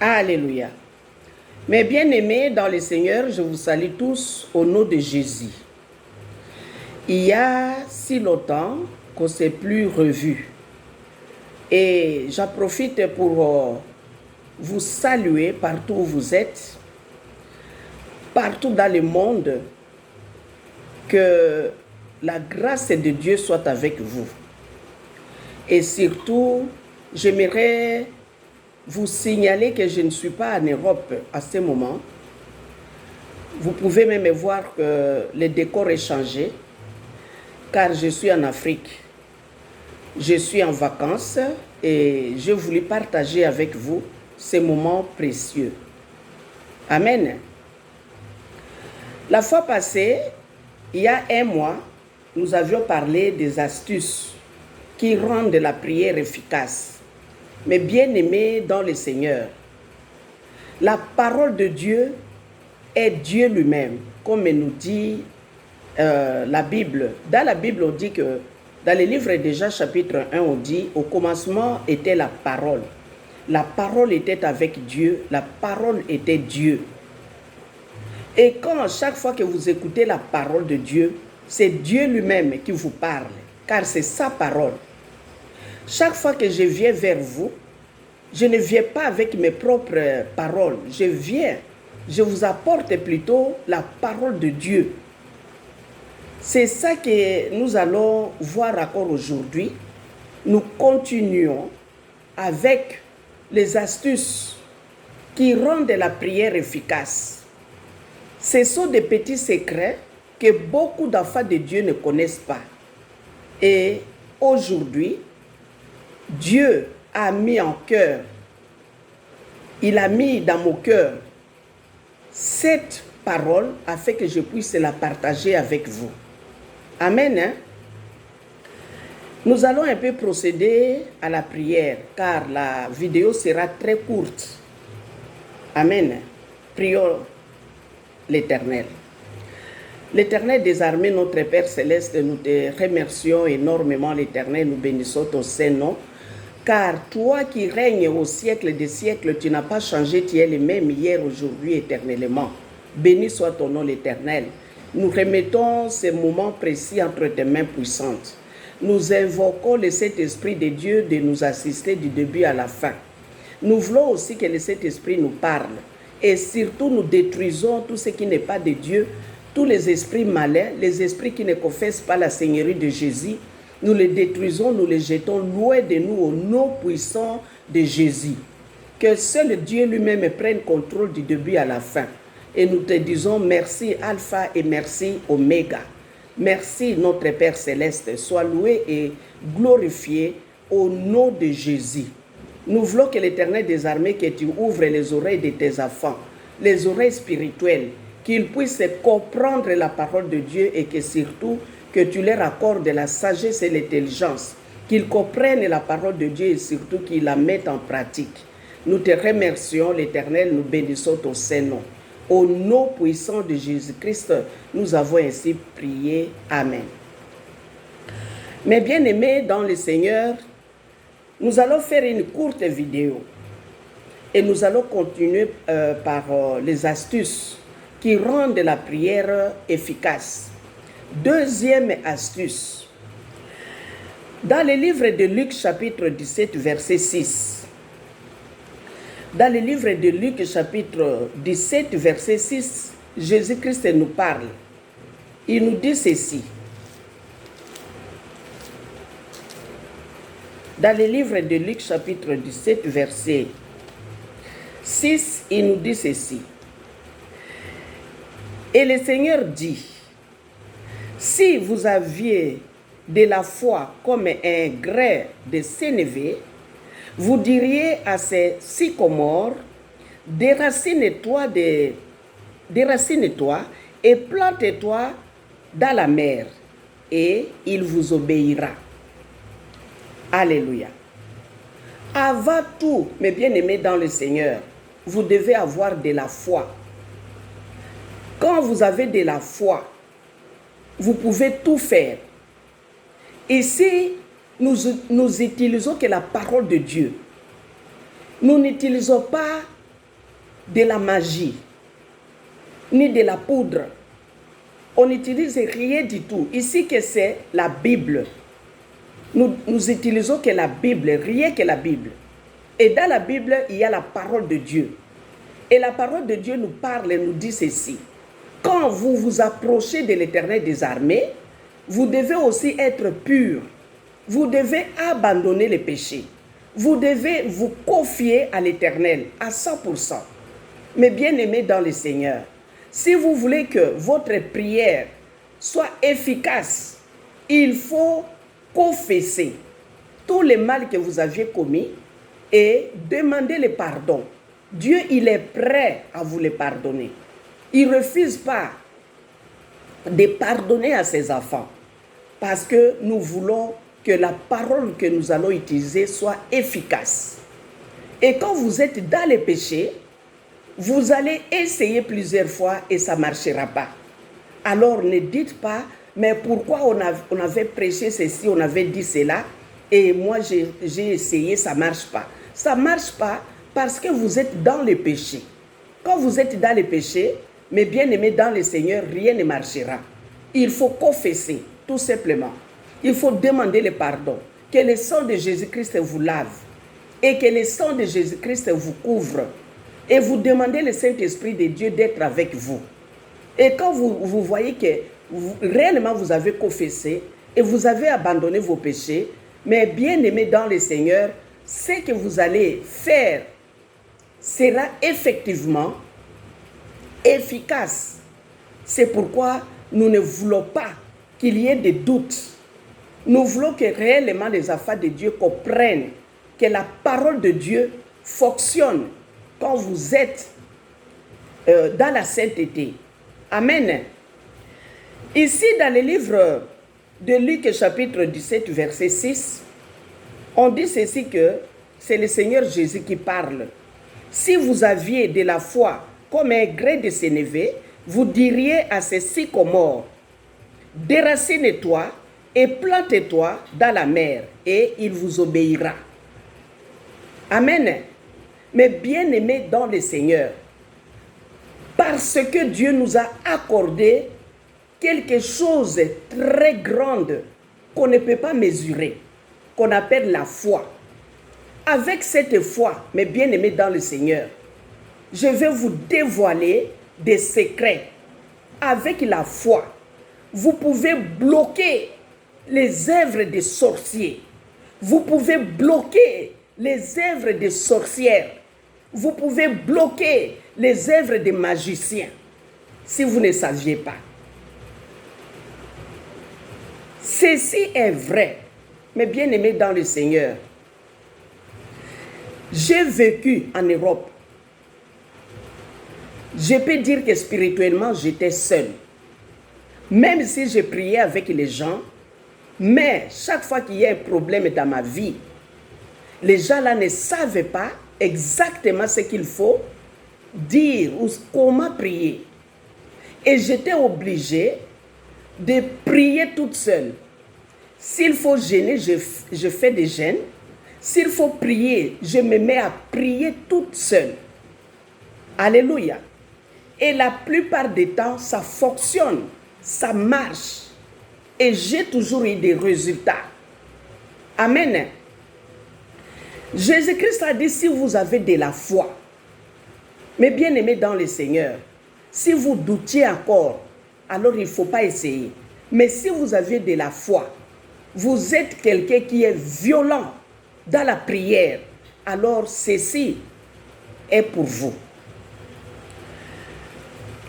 Alléluia. Mes bien-aimés dans le Seigneur, je vous salue tous au nom de Jésus. Il y a si longtemps qu'on ne s'est plus revus. Et j'en profite pour vous saluer partout où vous êtes, partout dans le monde, que la grâce de Dieu soit avec vous. Et surtout, j'aimerais vous signaler que je ne suis pas en Europe à ce moment. Vous pouvez même voir que le décor est changé, car je suis en Afrique. Je suis en vacances et je voulais partager avec vous ces moments précieux. Amen. La fois passée, il y a un mois, nous avions parlé des astuces qui rendent la prière efficace. Mais bien-aimés dans le Seigneur, la parole de Dieu est Dieu lui-même, comme nous dit la Bible. Dans la Bible, on dit que, dans le livre de Jean chapitre 1, on dit, au commencement était la parole. La parole était avec Dieu, la parole était Dieu. Et quand chaque fois que vous écoutez la parole de Dieu, c'est Dieu lui-même qui vous parle, car c'est sa parole. Chaque fois que je viens vers vous, je ne viens pas avec mes propres paroles. Je vous apporte plutôt la parole de Dieu. C'est ça que nous allons voir encore aujourd'hui. Nous continuons avec les astuces qui rendent la prière efficace. Ce sont des petits secrets que beaucoup d'enfants de Dieu ne connaissent pas. Et aujourd'hui, Dieu a mis en cœur, il a mis dans mon cœur cette parole afin que je puisse la partager avec vous. Amen. Hein? Nous allons un peu procéder à la prière car la vidéo sera très courte. Amen. Prions l'Éternel. L'Éternel des armées, notre Père Céleste, nous te remercions énormément, l'Éternel, nous bénissons ton Saint-Nom. Car toi qui règnes au siècle des siècles, tu n'as pas changé, tu es le même hier, aujourd'hui, éternellement. Béni soit ton nom, l'Éternel. Nous remettons ces moments précis entre tes mains puissantes. Nous invoquons le Saint-Esprit de Dieu de nous assister du début à la fin. Nous voulons aussi que le Saint-Esprit nous parle. Et surtout, nous détruisons tout ce qui n'est pas de Dieu, tous les esprits malins, les esprits qui ne confessent pas la Seigneurie de Jésus. Nous les détruisons, nous les jetons loin de nous au nom puissant de Jésus. Que seul Dieu lui-même prenne contrôle du début à la fin. Et nous te disons merci Alpha et merci Oméga. Merci notre Père Céleste. Sois loué et glorifié au nom de Jésus. Nous voulons que l'Éternel des armées, que tu ouvres les oreilles de tes enfants, les oreilles spirituelles, qu'ils puissent comprendre la parole de Dieu et que surtout, que tu leur accordes la sagesse et l'intelligence, qu'ils comprennent la parole de Dieu et surtout qu'ils la mettent en pratique. Nous te remercions, l'Éternel, nous bénissons ton Saint-Nom. Au nom puissant de Jésus-Christ, nous avons ainsi prié. Amen. Mes bien-aimés dans le Seigneur, nous allons faire une courte vidéo et nous allons continuer par les astuces qui rendent la prière efficace. Deuxième astuce. Dans le livre de Luc, chapitre 17, verset 6. Dans le livre de Luc, chapitre 17, verset 6, Jésus-Christ nous parle. Il nous dit ceci. Dans le livre de Luc, chapitre 17, verset 6, il nous dit ceci. Et le Seigneur dit, si vous aviez de la foi comme un grain de sénévé, vous diriez à ces sycomores, déracine-toi et plante-toi dans la mer, et il vous obéira. Alléluia. Avant tout, mes bien-aimés dans le Seigneur, vous devez avoir de la foi. Quand vous avez de la foi, vous pouvez tout faire. Ici, nous utilisons que la parole de Dieu. Nous n'utilisons pas de la magie, ni de la poudre. On n'utilise rien du tout. Ici que c'est la Bible. Nous utilisons que la Bible, rien que la Bible. Et dans la Bible, il y a la parole de Dieu. Et la parole de Dieu nous parle et nous dit ceci. Quand vous vous approchez de l'Éternel des armées, vous devez aussi être pur. Vous devez abandonner les péchés. Vous devez vous confier à l'Éternel à 100%. Mais bien aimés dans le Seigneur, si vous voulez que votre prière soit efficace, il faut confesser tous les mal que vous aviez commis et demander le pardon. Dieu, il est prêt à vous les pardonner. Il ne refuse pas de pardonner à ses enfants parce que nous voulons que la parole que nous allons utiliser soit efficace. Et quand vous êtes dans les péchés, vous allez essayer plusieurs fois et ça ne marchera pas. Alors ne dites pas, mais pourquoi on avait prêché ceci, on avait dit cela, et moi j'ai essayé, ça ne marche pas. Ça ne marche pas parce que vous êtes dans le péché. Quand vous êtes dans le péché, mes bien-aimés dans le Seigneur, rien ne marchera. Il faut confesser, tout simplement. Il faut demander le pardon. Que le sang de Jésus-Christ vous lave et que le sang de Jésus-Christ vous couvre. Et vous demandez le Saint-Esprit de Dieu d'être avec vous. Et quand vous voyez que réellement vous avez confessé et vous avez abandonné vos péchés, mais bien-aimés dans le Seigneur, ce que vous allez faire sera effectivement efficace. C'est pourquoi nous ne voulons pas qu'il y ait des doutes. Nous voulons que réellement les enfants de Dieu comprennent que la parole de Dieu fonctionne quand vous êtes dans la sainteté. Amen. Ici, dans le livre de Luc, chapitre 17, verset 6, on dit ceci que c'est le Seigneur Jésus qui parle. Si vous aviez de la foi comme un grès de sénévé, vous diriez à ces sycomores, déracine-toi et plante-toi dans la mer, et il vous obéira. Amen. Mais bien aimés dans le Seigneur, parce que Dieu nous a accordé quelque chose de très grand qu'on ne peut pas mesurer, qu'on appelle la foi. Avec cette foi, mes bien-aimés dans le Seigneur, je vais vous dévoiler des secrets. Avec la foi, vous pouvez bloquer les œuvres des sorciers. Vous pouvez bloquer les œuvres des sorcières. Vous pouvez bloquer les œuvres des magiciens si vous ne saviez pas. Ceci est vrai, mes bien-aimés dans le Seigneur. J'ai vécu en Europe. Je peux dire que spirituellement, j'étais seul. Même si je priais avec les gens, mais chaque fois qu'il y a un problème dans ma vie, les gens là ne savaient pas exactement ce qu'il faut dire ou comment prier. Et j'étais obligée de prier toute seule. S'il faut jeûner, je fais des jeûnes. S'il faut prier, je me mets à prier toute seule. Alléluia. Et la plupart des temps, ça fonctionne, ça marche. Et j'ai toujours eu des résultats. Amen. Jésus-Christ a dit, si vous avez de la foi, mais bien aimés dans le Seigneur, si vous doutiez encore, alors il ne faut pas essayer. Mais si vous avez de la foi, vous êtes quelqu'un qui est violent dans la prière, alors ceci est pour vous.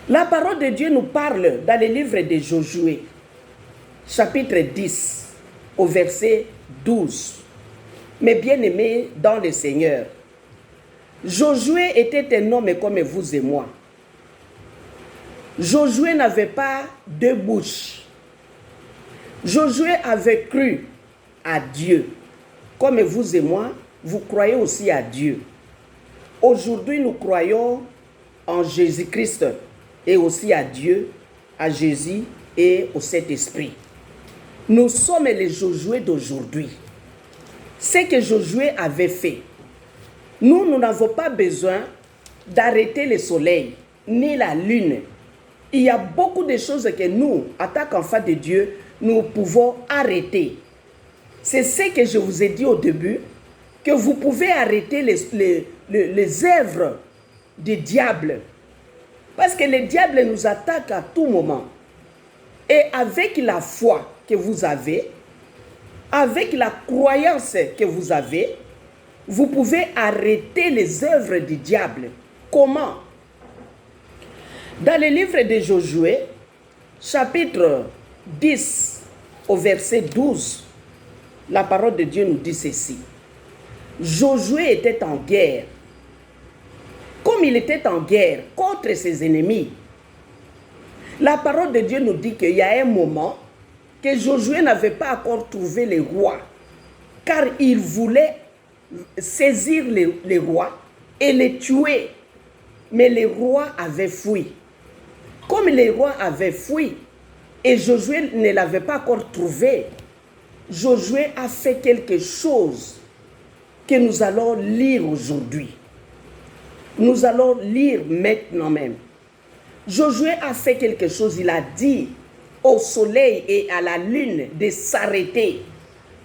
La parole de Dieu nous parle dans le livre de Josué, chapitre 10, au verset 12. Mais bien aimés dans le Seigneur, Josué était un homme comme vous et moi. Josué n'avait pas deux bouches. Josué avait cru à Dieu. Comme vous et moi, vous croyez aussi à Dieu. Aujourd'hui, nous croyons en Jésus-Christ et aussi à Dieu, à Jésus et au Saint-Esprit. Nous sommes les Josué d'aujourd'hui. Ce que Josué avait fait, nous n'avons pas besoin d'arrêter le soleil, ni la lune. Il y a beaucoup de choses que nous, en tant qu'enfants de Dieu, nous pouvons arrêter. C'est ce que je vous ai dit au début, que vous pouvez arrêter les œuvres du diable. Parce que le diable nous attaque à tout moment. Et avec la foi que vous avez, avec la croyance que vous avez, vous pouvez arrêter les œuvres du diable. Comment? Dans le livre de Josué, chapitre 10, au verset 12, la parole de Dieu nous dit ceci. Josué était en guerre. Comme il était en guerre contre ses ennemis, la parole de Dieu nous dit qu'il y a un moment que Josué n'avait pas encore trouvé les rois, car il voulait saisir les rois et les tuer. Mais les rois avaient fui. Comme les rois avaient fui et Josué ne l'avait pas encore trouvé, Josué a fait quelque chose que nous allons lire aujourd'hui. Nous allons lire maintenant même. Josué a fait quelque chose, il a dit au soleil et à la lune de s'arrêter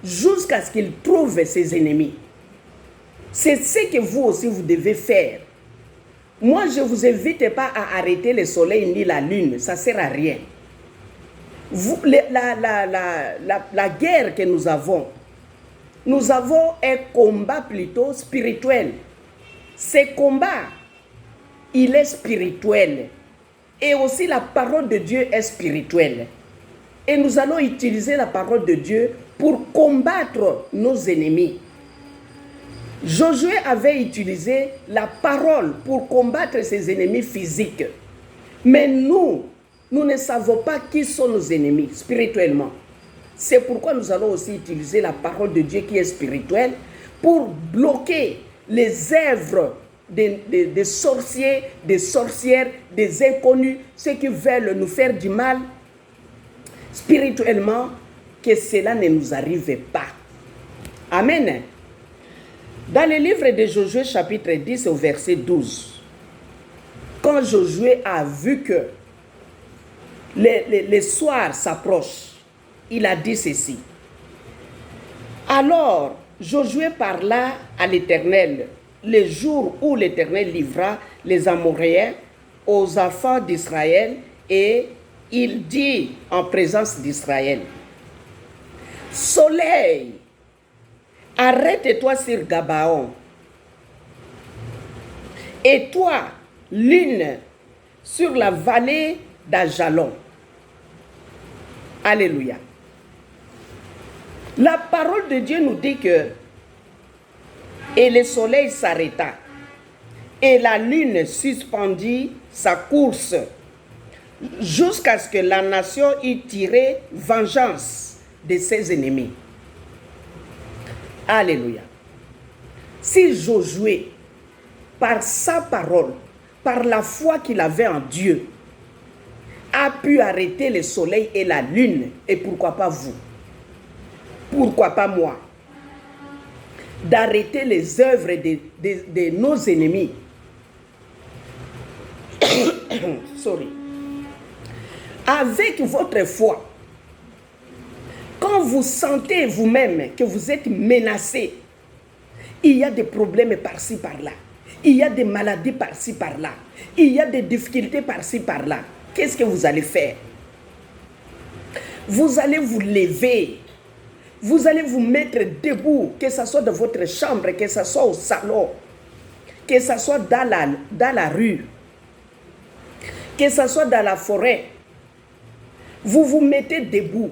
jusqu'à ce qu'il trouve ses ennemis. C'est ce que vous aussi vous devez faire. Moi, je ne vous invite pas à arrêter le soleil ni la lune, ça ne sert à rien. La guerre que nous avons un combat plutôt spirituel. Ce combat, il est spirituel. Et aussi la parole de Dieu est spirituelle. Et nous allons utiliser la parole de Dieu pour combattre nos ennemis. Josué avait utilisé la parole pour combattre ses ennemis physiques. Mais nous ne savons pas qui sont nos ennemis spirituellement. C'est pourquoi nous allons aussi utiliser la parole de Dieu qui est spirituelle pour bloquer les œuvres des sorciers, des sorcières, des inconnus, ceux qui veulent nous faire du mal spirituellement, que cela ne nous arrive pas. Amen. Dans le livre de Josué chapitre 10 au verset 12, quand Josué a vu que le soir s'approche, il a dit ceci. Alors Josué parla à l'Éternel le jour où l'Éternel livra les Amoréens aux enfants d'Israël, et il dit en présence d'Israël, soleil, arrête-toi sur Gabaon, et toi, lune, sur la vallée d'Ajalon. Alléluia. La parole de Dieu nous dit que et le soleil s'arrêta, et la lune suspendit sa course, jusqu'à ce que la nation eût tiré vengeance de ses ennemis. Alléluia. Si Josué, par sa parole, par la foi qu'il avait en Dieu, a pu arrêter le soleil et la lune, et pourquoi pas vous? Pourquoi pas moi? D'arrêter les œuvres de nos ennemis. Sorry. Avec votre foi, quand vous sentez vous-même que vous êtes menacé, il y a des problèmes par-ci par-là, il y a des maladies par-ci par-là, il y a des difficultés par-ci par-là, qu'est-ce que vous allez faire? Vous allez vous lever. Vous allez vous mettre debout, que ce soit dans votre chambre, que ce soit au salon, que ce soit dans la rue, que ce soit dans la forêt. Vous vous mettez debout.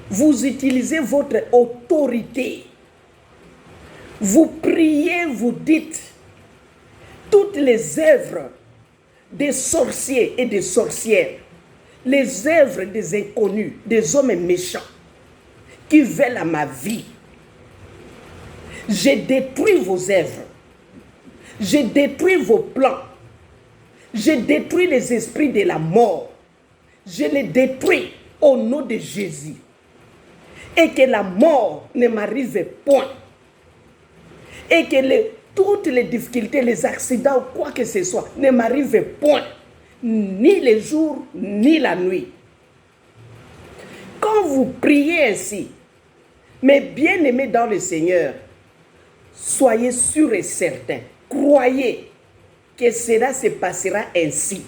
Vous utilisez votre autorité. Vous priez, vous dites toutes les œuvres des sorciers et des sorcières, les œuvres des inconnus, des hommes méchants qui veulent à ma vie. Je détruis vos œuvres. Je détruis vos plans. Je détruis les esprits de la mort. Je les détruis au nom de Jésus. Et que la mort ne m'arrive point. Et que toutes les difficultés, les accidents ou quoi que ce soit ne m'arrivent point, ni le jour, ni la nuit. Quand vous priez ainsi, mes bien-aimés dans le Seigneur, soyez sûrs et certains, croyez que cela se passera ainsi.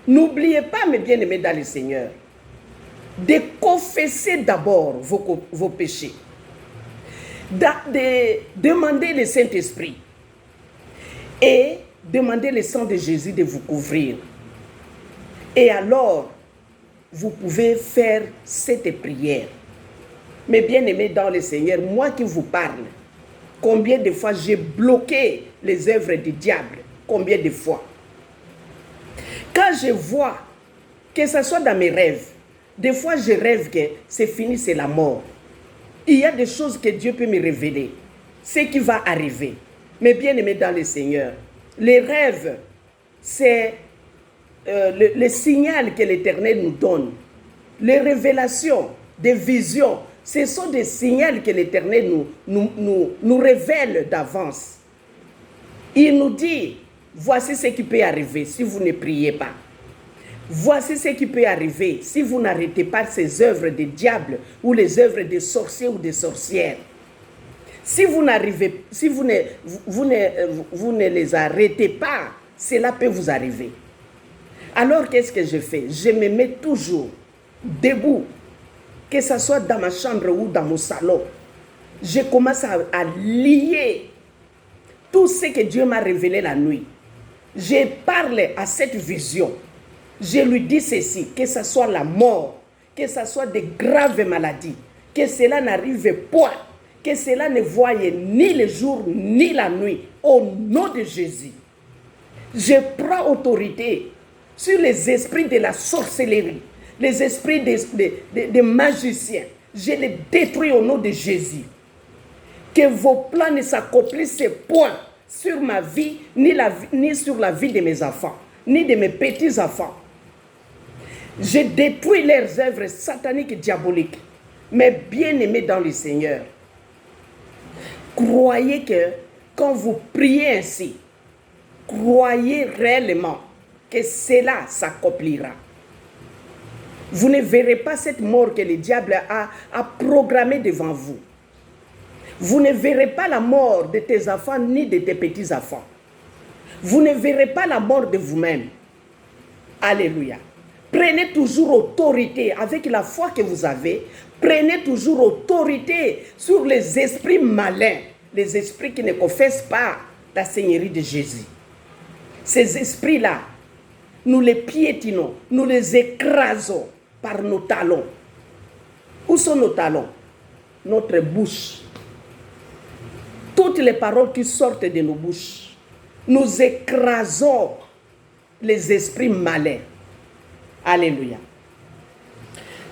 N'oubliez pas, mes bien-aimés dans le Seigneur, de confesser d'abord vos péchés, de demander le Saint-Esprit et demander le sang de Jésus de vous couvrir. Et alors, vous pouvez faire cette prière. Mes bien-aimés dans le Seigneur, moi qui vous parle, combien de fois j'ai bloqué les œuvres du diable? Combien de fois? Quand je vois, que ce soit dans mes rêves, des fois je rêve que c'est fini, c'est la mort. Il y a des choses que Dieu peut me révéler, ce qui va arriver. Mais bien aimés dans le Seigneur, les rêves, c'est le signal que l'Éternel nous donne. Les révélations, des visions, ce sont des signaux que l'Éternel nous révèle d'avance. Il nous dit, voici ce qui peut arriver si vous ne priez pas. Voici ce qui peut arriver si vous n'arrêtez pas ces œuvres de diable ou les œuvres de sorciers ou de sorcières. Si vous n'arrivez, si vous ne les arrêtez pas, cela peut vous arriver. Alors qu'est-ce que je fais? Je me mets toujours debout, que ce soit dans ma chambre ou dans mon salon. Je commence à lier tout ce que Dieu m'a révélé la nuit. Je parle à cette vision. Je lui dis ceci, que ce soit la mort, que ce soit de graves maladies, que cela n'arrive point, que cela ne voie ni le jour ni la nuit, au nom de Jésus. Je prends autorité sur les esprits de la sorcellerie, les esprits des magiciens. Je les détruis au nom de Jésus. Que vos plans ne s'accomplissent point sur ma vie, ni sur la vie de mes enfants, ni de mes petits-enfants. Je détruis leurs œuvres sataniques et diaboliques. Mais bien-aimés dans le Seigneur, croyez que quand vous priez ainsi, croyez réellement que cela s'accomplira. Vous ne verrez pas cette mort que le diable a programmée devant vous. Vous ne verrez pas la mort de tes enfants ni de tes petits-enfants. Vous ne verrez pas la mort de vous-même. Alléluia. Prenez toujours autorité avec la foi que vous avez. Prenez toujours autorité sur les esprits malins, les esprits qui ne confessent pas la Seigneurie de Jésus. Ces esprits-là, nous les piétinons, nous les écrasons par nos talons. Où sont nos talons? Notre bouche. Toutes les paroles qui sortent de nos bouches, nous écrasons les esprits malins. Alléluia.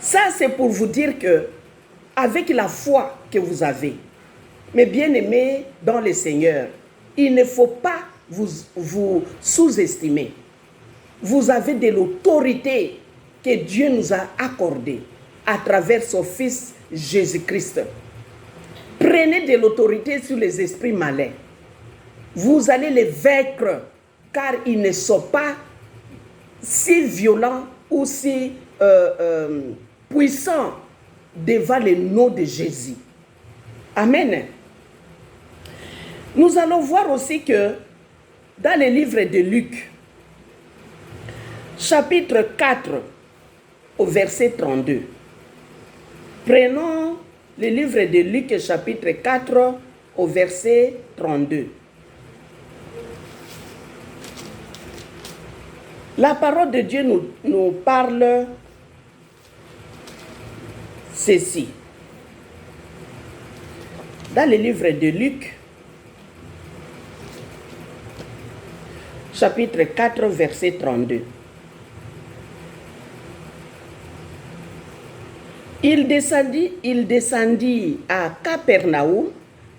Ça, c'est pour vous dire que, avec la foi que vous avez, mes bien-aimés dans le Seigneur, il ne faut pas vous sous-estimer. Vous avez de l'autorité que Dieu nous a accordée à travers son Fils Jésus-Christ. Prenez de l'autorité sur les esprits malins. Vous allez les vaincre, car ils ne sont pas si violents ou si puissants devant le nom de Jésus. Amen. Nous allons voir aussi que dans le livre de Luc, chapitre 4, au verset 32. Prenons le livre de Luc, chapitre 4, au verset 32. La parole de Dieu nous parle ceci. Dans le livre de Luc, chapitre 4, verset 32. Il descendit à Capernaum,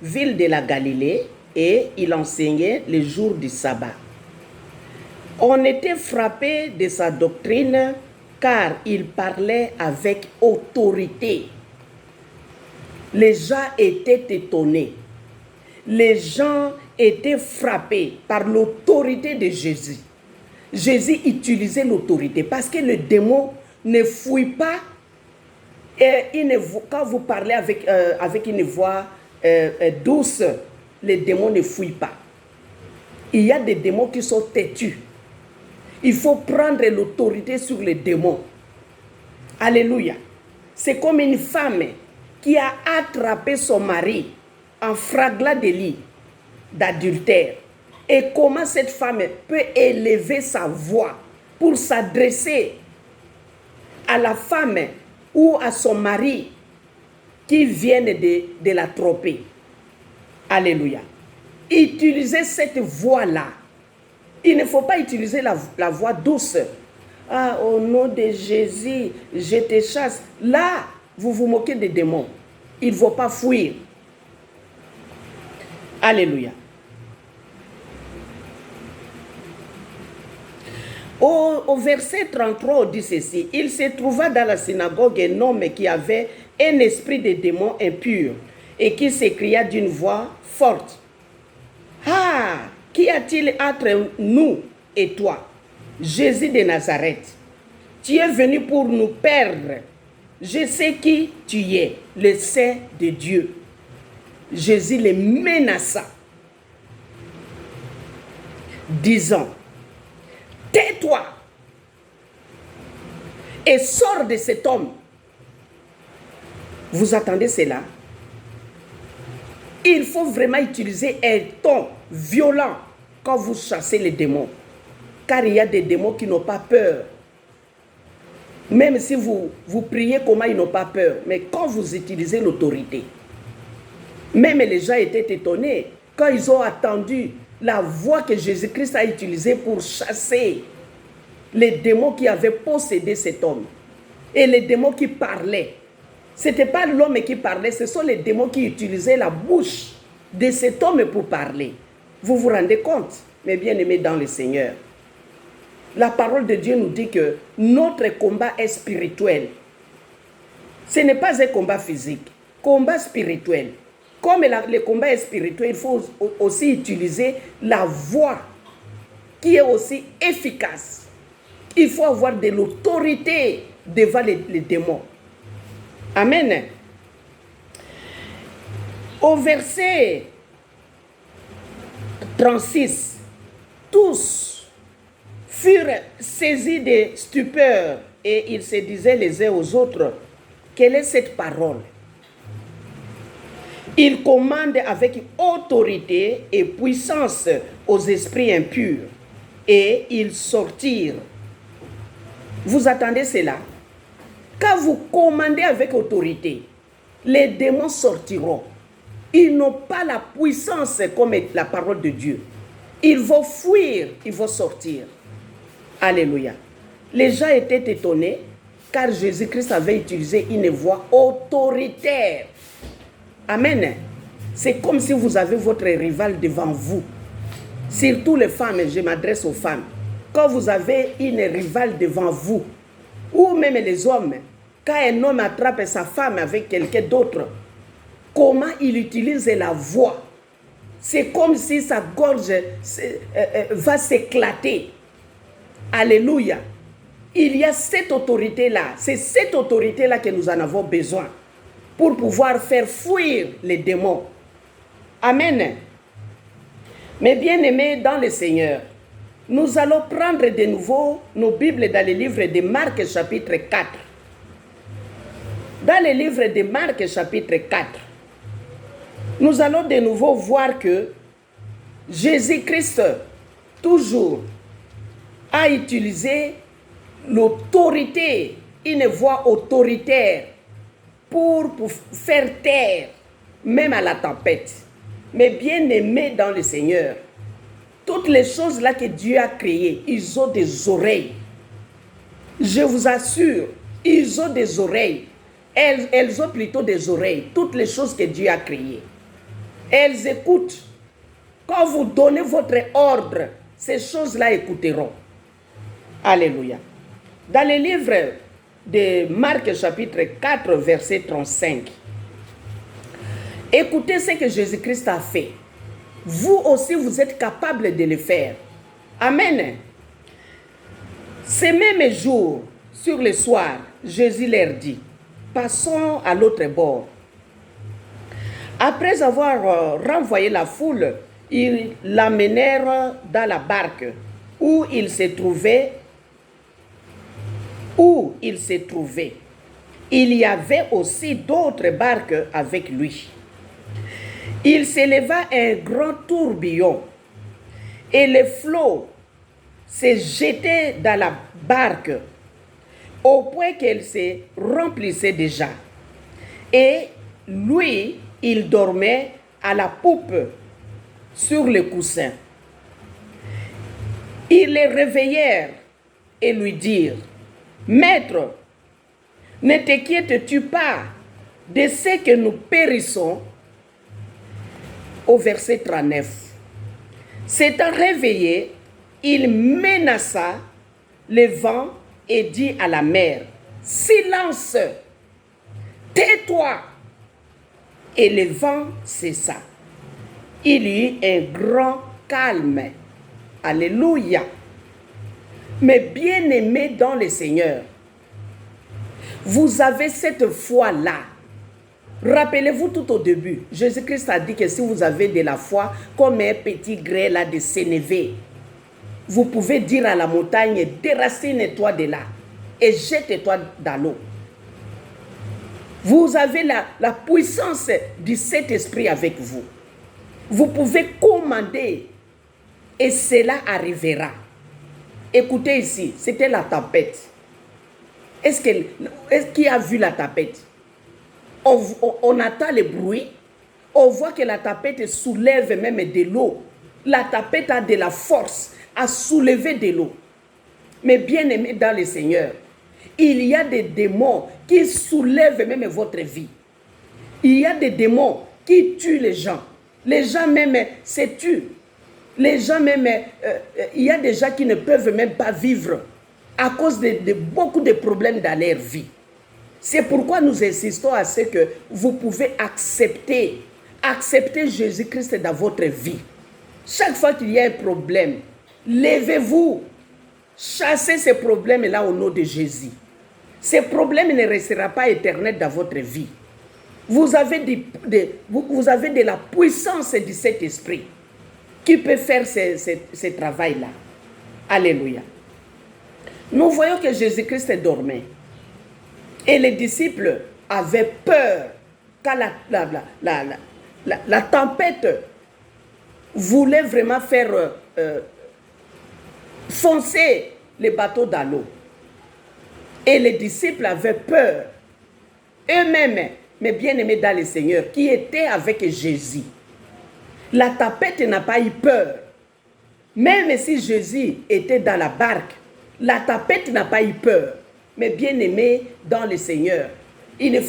ville de la Galilée, et il enseignait les jours du sabbat. On était frappé de sa doctrine, car il parlait avec autorité. Les gens étaient étonnés. Les gens étaient frappés par l'autorité de Jésus. Jésus utilisait l'autorité parce que le démon ne fouille pas. Et quand vous parlez avec une voix douce, les démons ne fouillent pas. Il y a des démons qui sont têtus. Il faut prendre l'autorité sur les démons. Alléluia. C'est comme une femme qui a attrapé son mari en fragla délit d'adultère. Et comment cette femme peut élever sa voix pour s'adresser à la femme ou à son mari qui viennent de la tromper. Alléluia. Utilisez cette voix-là. Il ne faut pas utiliser la voix douce. Ah, au nom de Jésus, je te chasse. Là, vous vous moquez des démons. Il ne faut pas fuir. Alléluia. Au verset 33, on dit ceci. Il se trouva dans la synagogue un homme qui avait un esprit de démon impur et qui s'écria d'une voix forte. Ah, qu'y a-t-il entre nous et toi, Jésus de Nazareth? Tu es venu pour nous perdre. Je sais qui tu es, le Saint de Dieu. Jésus les menaça, disant, tais-toi et sors de cet homme. Vous attendez cela? Il faut vraiment utiliser un ton violent quand vous chassez les démons. Car il y a des démons qui n'ont pas peur. Même si vous priez comment ils n'ont pas peur. Mais quand vous utilisez l'autorité, même les gens étaient étonnés quand ils ont entendu la voix que Jésus-Christ a utilisée pour chasser les démons qui avaient possédé cet homme. Et les démons qui parlaient. Ce n'était pas l'homme qui parlait, ce sont les démons qui utilisaient la bouche de cet homme pour parler. Vous vous rendez compte, mes bien-aimés dans le Seigneur? La parole de Dieu nous dit que notre combat est spirituel. Ce n'est pas un combat physique, combat spirituel. Comme le combat est spirituel, il faut aussi utiliser la voix qui est aussi efficace. Il faut avoir de l'autorité devant les démons. Amen. Au verset 36, tous furent saisis de stupeur et ils se disaient les uns aux autres, quelle est cette parole? Il commande avec autorité et puissance aux esprits impurs et ils sortirent. Vous attendez cela? Quand vous commandez avec autorité, les démons sortiront. Ils n'ont pas la puissance comme la parole de Dieu. Ils vont fuir, ils vont sortir. Alléluia. Les gens étaient étonnés car Jésus-Christ avait utilisé une voix autoritaire. Amen. C'est comme si vous avez votre rival devant vous. Surtout les femmes, je m'adresse aux femmes. Quand vous avez une rivale devant vous, ou même les hommes, quand un homme attrape sa femme avec quelqu'un d'autre, comment il utilise la voix? C'est comme si sa gorge va s'éclater. Alléluia. Il y a cette autorité-là. C'est cette autorité-là que nous en avons besoin pour pouvoir faire fuir les démons. Amen. Mes bien-aimés dans le Seigneur, nous allons prendre de nouveau nos Bibles dans le livre de Marc chapitre 4. Dans le livre de Marc chapitre 4, nous allons de nouveau voir que Jésus-Christ, toujours, a utilisé l'autorité, une voix autoritaire pour faire taire même à la tempête. Mais bien aimés dans le Seigneur, toutes les choses là que Dieu a créées, ils ont des oreilles. Je vous assure, ils ont des oreilles. Elles ont plutôt des oreilles, toutes les choses que Dieu a créées. Elles écoutent. Quand vous donnez votre ordre, ces choses-là écouteront. Alléluia. Dans le livre de Marc chapitre 4, verset 35, écoutez ce que Jésus-Christ a fait. vous aussi, vous êtes capable de le faire. Amen. Ces mêmes jours, sur le soir, Jésus leur dit, passons à l'autre bord. Après avoir renvoyé la foule, ils l'amenèrent dans la barque où il se trouvait. Il y avait aussi d'autres barques avec lui. Il s'éleva un grand tourbillon et les flots se jetaient dans la barque au point qu'elle se remplissait déjà. Et lui, il dormait à la poupe sur le coussin. Ils le réveillèrent et lui dirent, « Maître, ne t'inquiètes-tu pas de ce que nous périssons ?» Au verset 39. S'étant réveillé, il menaça le vent et dit à la mer, « Silence, tais-toi !» Et le vent cessa. Il y eut un grand calme. Alléluia. Mais bien-aimés dans le Seigneur, vous avez cette foi-là. Rappelez-vous tout au début, Jésus-Christ a dit que si vous avez de la foi comme un petit grès là de sénévé, vous pouvez dire à la montagne, déracine-toi de là et jette-toi dans l'eau. Vous avez la puissance du Saint-Esprit avec vous. Vous pouvez commander et cela arrivera. Écoutez ici, c'était la tempête. Est-ce qui a vu la tempête? On entend le bruit, on voit que la tempête soulève même de l'eau. La tempête a de la force à soulever de l'eau. Mais bien aimé dans le Seigneur, il y a des démons qui soulèvent même votre vie. Il y a des démons qui tuent les gens. Les gens même se tuent. Les gens même, il y a des gens qui ne peuvent même pas vivre à cause de beaucoup de problèmes dans leur vie. C'est pourquoi nous insistons à ce que vous pouvez accepter Jésus-Christ dans votre vie. Chaque fois qu'il y a un problème, levez-vous, chassez ces problèmes-là au nom de Jésus. Ces problèmes ne resteront pas éternels dans votre vie. Vous avez de la puissance de cet esprit qui peut faire ce travail-là. Alléluia. Nous voyons que Jésus-Christ dormait. Et les disciples avaient peur quand la tempête voulait vraiment faire foncer les bateaux dans l'eau. Et les disciples avaient peur. Eux-mêmes, mais bien-aimés dans le Seigneur, qui étaient avec Jésus. La tempête n'a pas eu peur. Même si Jésus était dans la barque, la tempête n'a pas eu peur. Mais bien-aimés dans le Seigneur, il ne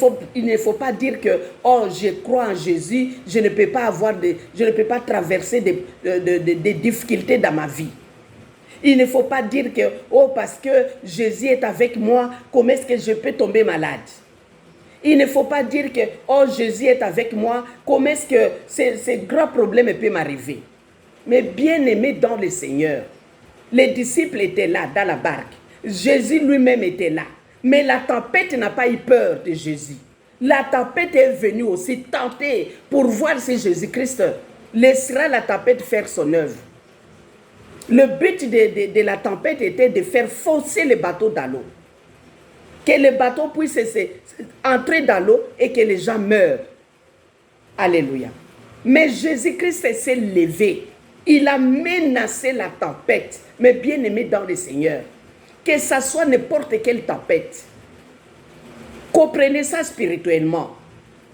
faut pas dire que oh, je crois en Jésus, je ne peux pas traverser des difficultés dans ma vie. Il ne faut pas dire que oh, parce que Jésus est avec moi, comment est-ce que je peux tomber malade? Il ne faut pas dire que oh, Jésus est avec moi, comment est-ce que ces grands problèmes peuvent m'arriver? Mais bien-aimés dans le Seigneur, les disciples étaient là dans la barque. Jésus lui-même était là. Mais la tempête n'a pas eu peur de Jésus. La tempête est venue aussi tenter pour voir si Jésus-Christ laissera la tempête faire son œuvre. Le but de la tempête était de faire foncer le bateau dans l'eau. Que le bateau puisse entrer dans l'eau et que les gens meurent. Alléluia. Mais Jésus-Christ s'est levé. Il a menacé la tempête. Mais bien aimé dans le Seigneur, que ce soit n'importe quelle tempête, comprenez ça spirituellement.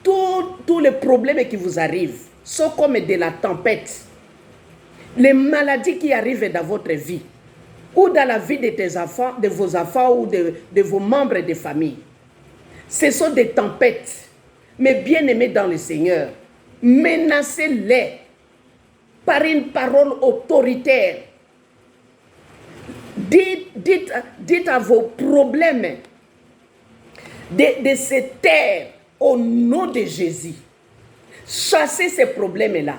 Tous les problèmes qui vous arrivent sont comme de la tempête. Les maladies qui arrivent dans votre vie, ou dans la vie de tes enfants, de vos enfants ou de vos membres de famille, ce sont des tempêtes. Mais bien aimés dans le Seigneur, menacez-les par une parole autoritaire. Dites à vos problèmes de se taire au nom de Jésus. Chassez ces problèmes-là.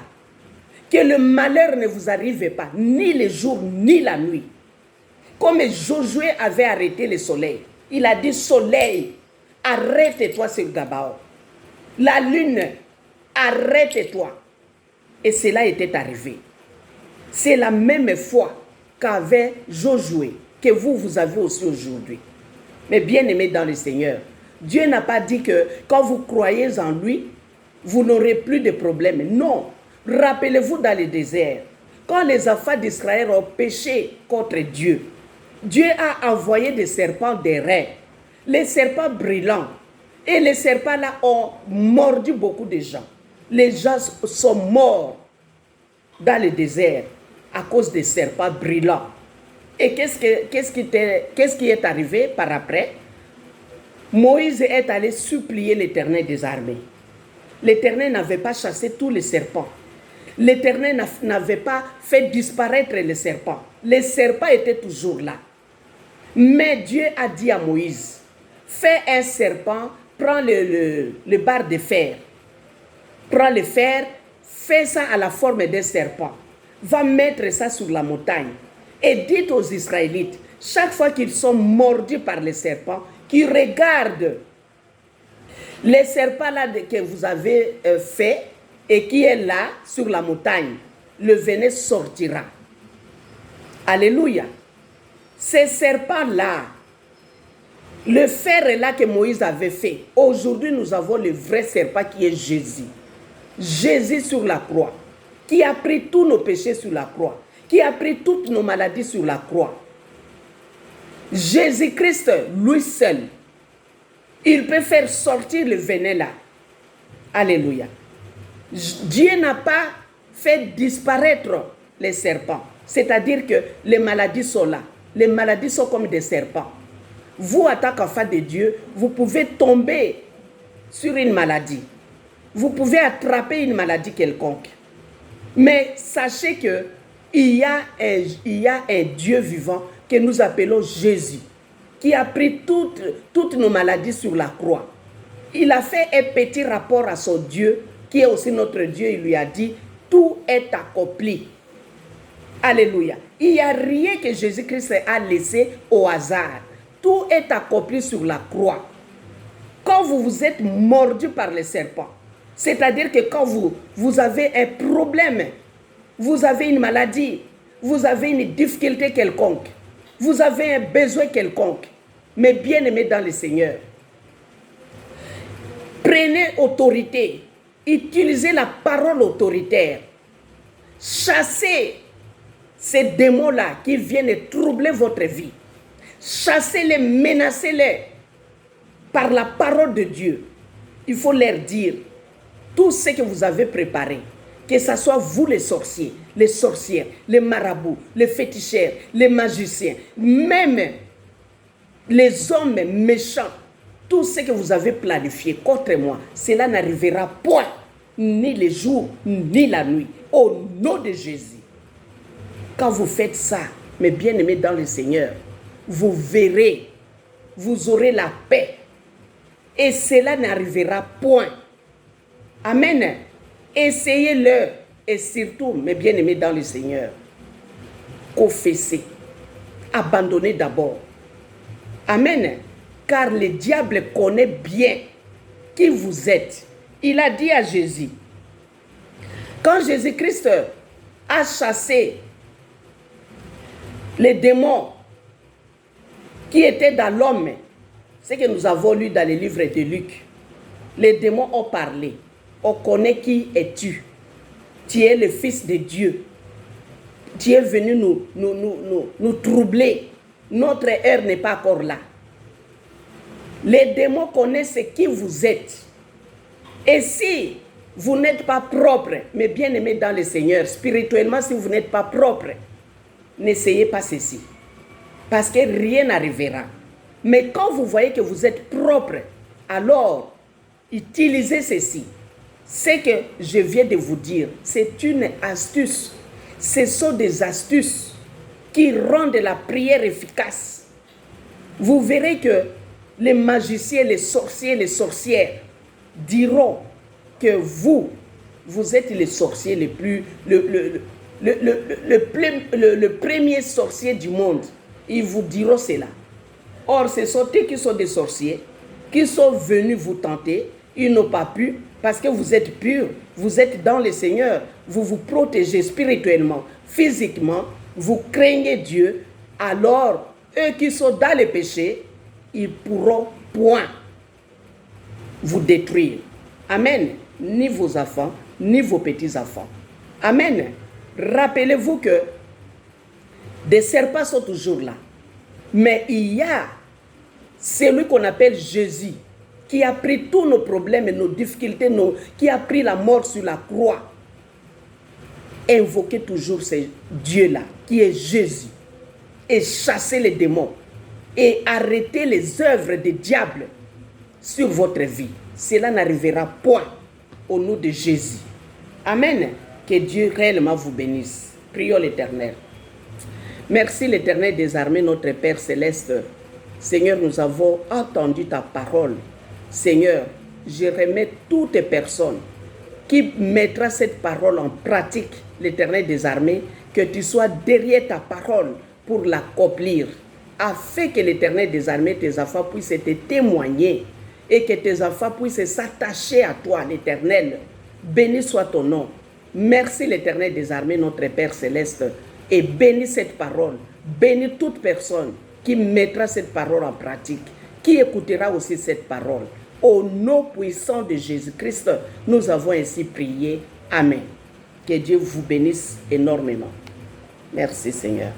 Que le malheur ne vous arrive pas, ni le jour, ni la nuit. Comme Josué avait arrêté le soleil. Il a dit, soleil, arrête-toi sur Gabaon. La lune, arrête-toi. Et cela était arrivé. C'est la même foi qu'avait Josué, que vous avez aussi aujourd'hui. Mais bien aimé dans le Seigneur, Dieu n'a pas dit que quand vous croyez en lui, vous n'aurez plus de problèmes. Non. Rappelez-vous dans le désert, quand les enfants d'Israël ont péché contre Dieu, Dieu a envoyé des serpents des reins, les serpents brûlants. Et les serpents là ont mordu beaucoup de gens. Les gens sont morts dans le désert à cause des serpents brûlants. Et qu'est-ce qui est arrivé par après? Moïse est allé supplier l'Éternel des armées. L'Éternel n'avait pas chassé tous les serpents. L'Éternel n'avait pas fait disparaître les serpents. Les serpents étaient toujours là. Mais Dieu a dit à Moïse, fais un serpent, prends le barre de fer. Prends le fer, fais ça à la forme d'un serpent. Va mettre ça sur la montagne. Et dites aux Israélites, chaque fois qu'ils sont mordus par les serpents, qu'ils regardent les serpents là que vous avez fait et qui est là sur la montagne, le venin sortira. Alléluia. Ces serpents-là, le fer là que Moïse avait fait, aujourd'hui nous avons le vrai serpent qui est Jésus. Jésus sur la croix, qui a pris tous nos péchés sur la croix, qui a pris toutes nos maladies sur la croix. Jésus-Christ, lui seul, il peut faire sortir le venin là. Alléluia. Dieu n'a pas fait disparaître les serpents. C'est-à-dire que les maladies sont là. Les maladies sont comme des serpents. Vous, en tant qu'enfant de Dieu, vous pouvez tomber sur une maladie. Vous pouvez attraper une maladie quelconque. Mais sachez que il y a un Dieu vivant que nous appelons Jésus, qui a pris toutes nos maladies sur la croix. Il a fait un petit rapport à son Dieu, qui est aussi notre Dieu. Il lui a dit, tout est accompli. Alléluia. Il n'y a rien que Jésus-Christ a laissé au hasard. Tout est accompli sur la croix. Quand vous êtes mordu par les serpents, c'est-à-dire que quand vous avez un problème, vous avez une maladie, vous avez une difficulté quelconque, vous avez un besoin quelconque, mais bien aimé dans le Seigneur, prenez autorité, utilisez la parole autoritaire, chassez ces démons-là qui viennent troubler votre vie, chassez-les, menacez-les par la parole de Dieu. Il faut leur dire tout ce que vous avez préparé, que ce soit vous les sorciers, les sorcières, les marabouts, les féticheurs, les magiciens, même les hommes méchants, tout ce que vous avez planifié contre moi, cela n'arrivera point, ni le jour, ni la nuit, au nom de Jésus. Quand vous faites ça, mes bien-aimés dans le Seigneur, vous verrez, vous aurez la paix, et cela n'arrivera point. Amen. Essayez-le, et surtout, mes bien-aimés dans le Seigneur, confessez, abandonnez d'abord. Amen. Car le diable connaît bien qui vous êtes. Il a dit à Jésus, quand Jésus-Christ a chassé les démons qui étaient dans l'homme, ce que nous avons lu dans le livre de Luc, les démons ont parlé. On connaît qui es-tu. Tu es le Fils de Dieu. Tu es venu nous troubler. Notre heure n'est pas encore là. Les démons connaissent qui vous êtes. Et si vous n'êtes pas propre, mais bien aimé dans le Seigneur, spirituellement, si vous n'êtes pas propre, n'essayez pas ceci. Parce que rien n'arrivera. Mais quand vous voyez que vous êtes propre, alors utilisez ceci. Ce que je viens de vous dire, c'est une astuce. Ce sont des astuces qui rendent la prière efficace. Vous verrez que les magiciens, les sorciers, les sorcières diront que vous vous êtes les sorciers les plus... Le premier sorcier du monde. Ils vous diront cela. Or, ce sont eux qui sont des sorciers, qui sont venus vous tenter. Ils n'ont pas pu parce que vous êtes purs, vous êtes dans le Seigneur, vous vous protégez spirituellement, physiquement, vous craignez Dieu. Alors, eux qui sont dans le péché, ils pourront point vous détruire. Amen. Ni vos enfants, ni vos petits-enfants. Amen. Rappelez-vous que des serpents sont toujours là. Mais il y a celui qu'on appelle Jésus, qui a pris tous nos problèmes et nos difficultés, qui a pris la mort sur la croix. Invoquez toujours ce Dieu-là, qui est Jésus, et chassez les démons, et arrêtez les œuvres des diables sur votre vie. Cela n'arrivera point au nom de Jésus. Amen. Que Dieu réellement vous bénisse. Prions l'Éternel. Merci l'Éternel des armées, notre Père céleste. Seigneur, nous avons entendu ta parole. Seigneur, je remets toutes les personnes qui mettront cette parole en pratique, l'Éternel des armées, que tu sois derrière ta parole pour l'accomplir, afin que l'Éternel des armées, tes enfants, puissent te témoigner et que tes enfants puissent s'attacher à toi, l'Éternel. Béni soit ton nom. Merci l'Éternel des armées, notre Père céleste, et bénis cette parole. Bénis toute personne qui mettra cette parole en pratique, qui écoutera aussi cette parole. Au nom puissant de Jésus-Christ, nous avons ainsi prié. Amen. Que Dieu vous bénisse énormément. Merci Seigneur.